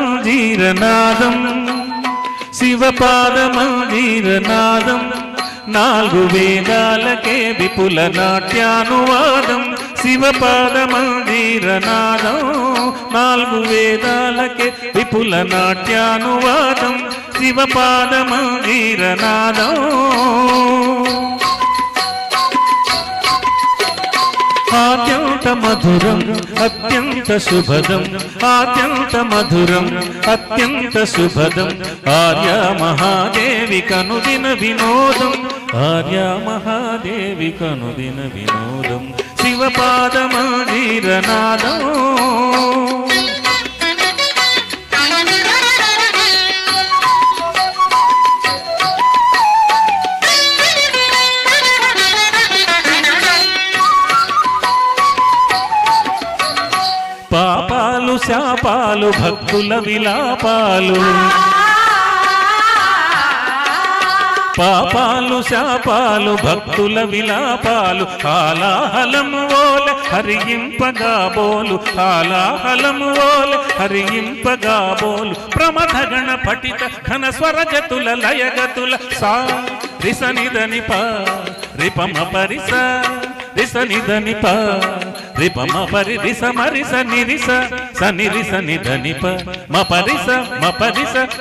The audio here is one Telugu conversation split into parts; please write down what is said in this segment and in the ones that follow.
శివపాదమంజీరనాదం శివపాదమంజీరనాదం నాలుగు వేదాలకే విపుల నాట్యానువాదం శివపాదమంజీరనాదం నాలుగు వేదాలకే విపుల నాట్యానువాదం శివపాదమంజీరనాదం అత్యంత మధురం అత్యంత శుభదం అత్యంత మధురం అత్యంత శుభదం ఆర్యా మహాదేవి కనుదిన వినోదం ఆర్యా మహాదేవి కనుదిన వినోదం శివపాదమంజీరనాదం పాపాలు శాపాలు భక్తుల విలాపాలు పాపాలు శాపాలు భక్తుల విలాపాలు హాలాహలము ఓలె హరింపగా బోలు హాలాహలము ఓలె హరింపగా బోలు ప్రమథగణ పఠిత ఘన స్వరగతుల లయగతుల సా రిసనిదని ప రిపమ పరిస రిసనిదని ప రిపమ పరి రిస మరిస నిరిస సనిరిస నిధనిప మ పరిస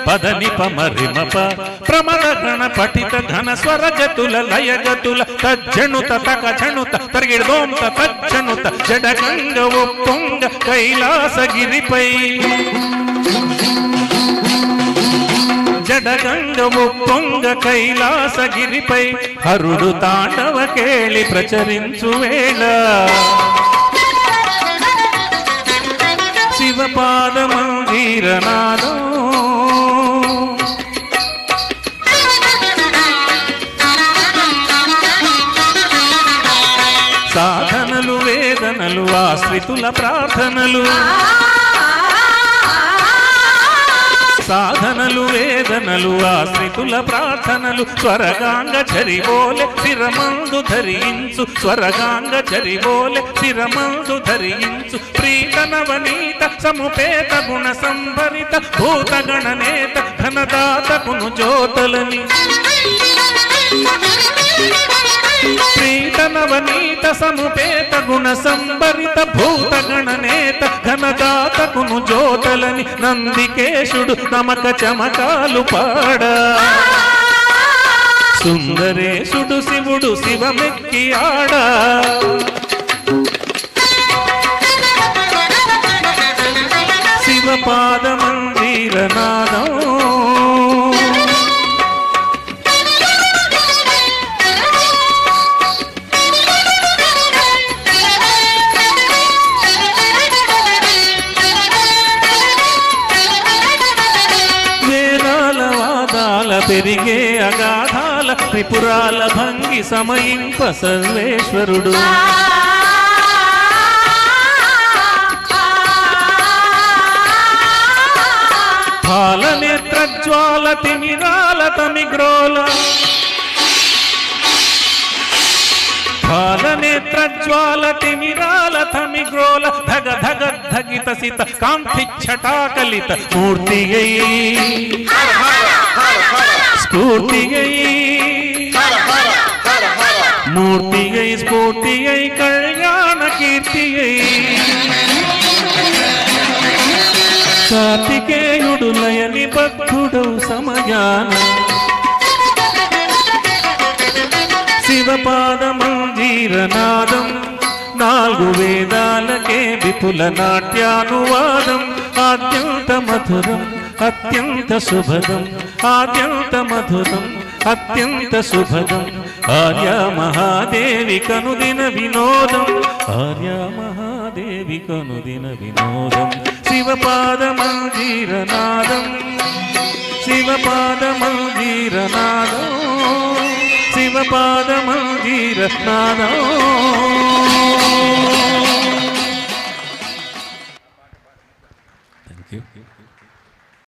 పదని ప మరిమప ప్రమద గణ పఠిత ఘన స్వరగతుల లయగతుల తజ్జణుత తక ఝణుత తరిగిడోంత తజ్జణుత జడగంగ ఒప్పొంగ కైలాసగిరిపై జడగంగ ఒప్పొంగ కైలాసగిరిపై హరుడు తాండవ కేళి ప్రచరించు వేళ శివపాదమంజీరనాదం సాధనలు వేదనలు ఆశ్రితుల ప్రార్థనలు సాధనలు వేదనలు ఆశ్రితుల ప్రార్థనలు స్వరగాంగ చరిబోలె శిరమందు ధరించు స్వరగాంగ చరిబోలె శిరమందు ధరించు ప్రీతనవనీత సముపేత గుణ సంభరిత భూత గణనేత ఘనదాతకును జ్యోతలని ప్రీతనవనీత సముపేత గుణ సంభరిత భూత గణనేత ఘనదాతకును జ్యోతలని నందికేశుడు నమక చమకాలు పాడ సుందరేశుడు శివుడు శివమెక్కి ఆడ శివపాదమంజీరనాదం పెరిగే అగాధాల త్రిపురాల భంగి సమయింప సర్వేశ్వరుడు పాలనేత్రజ్వాల తిమిరాల తమిగ్రోల పాలనేత్రజ్వాల తిమిరాల తమిగ్రోల ధగ ధగ ధగిత సిత కాంతి ఛటాకలిత మూర్తియై స్ఫూర్తియై మూర్తియై స్ఫూర్తియై కళ్యాణ కీర్తియై కార్తికేయుడు లయని భక్తుడు సమయాన శివపాదమంజీరనాదం నాలుగు వేదాలకే విపుల నాట్యానువాదం అత్యంత మధురం అత్యంత శుభదం అత్యంత మధురం అత్యంత శుభదం ఆర్య మహాదేవి కనుదిన వినోదం ఆర్య మహాదేవి కనుదిన వినోదం శివపాదమంజీరనాదం శివపాదమంజీరనాదం శివపాదమంజీరనాదం